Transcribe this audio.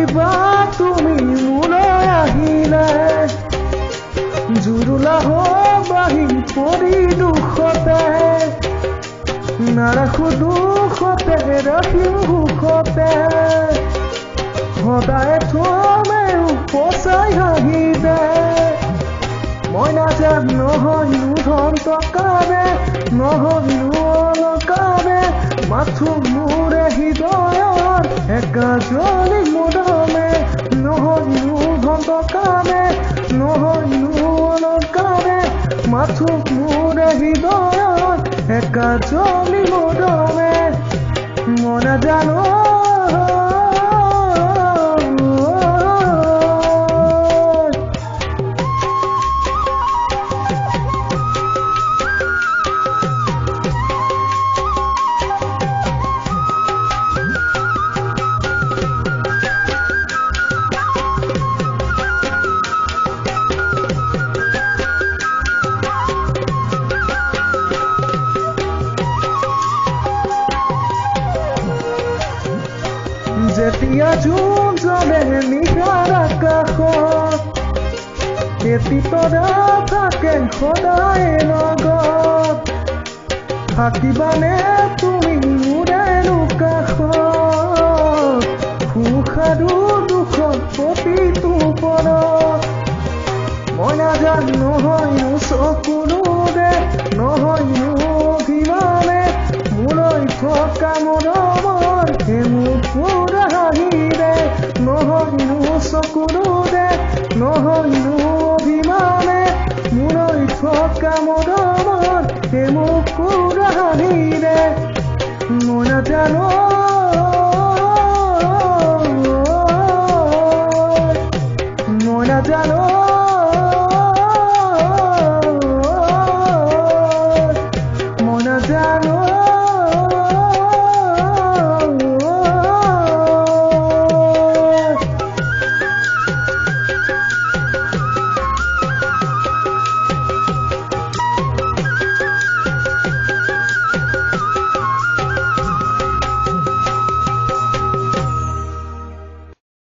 আহিবা তুমি মোলৈ আহিলে জুৰুলা বাহি পৰি দুখতে নাৰাখো দুখতে ৰাখিম সুখতে সদায় থমে উপচাই হাঁহিলে মই নাজান নহয়নো ধন টকাৰে নহয়নো অলকাৰে মাথো মোৰে হৃদয়ৰ একাজনী মৰমে নহয়নো ধন টকাৰে নহয়নো অলকাৰে মাথো মোৰে হৃদয়ৰ একাজনী মৰমে মই নাজানো যেতিয়া জোন জ্বলে নিশাৰ আকাশত এটি তৰা থাকে সদায় লগত থাকিবানে তুমি মোৰেনো কাষত সুখ আৰু দুখত প্ৰতিটো পৰত মই নাজান নহয়নো চকুৰে নহয়নো অভিমানে মোলৈ থকা মৰমৰ মোক পুৰা হাঁহিৰে নহয়নো চকুৰে নহয়নো অভিমানে মোলৈ থকা মৰমৰ মোক পুৰা হাঁহিৰে মই নাজানো মই নাজানো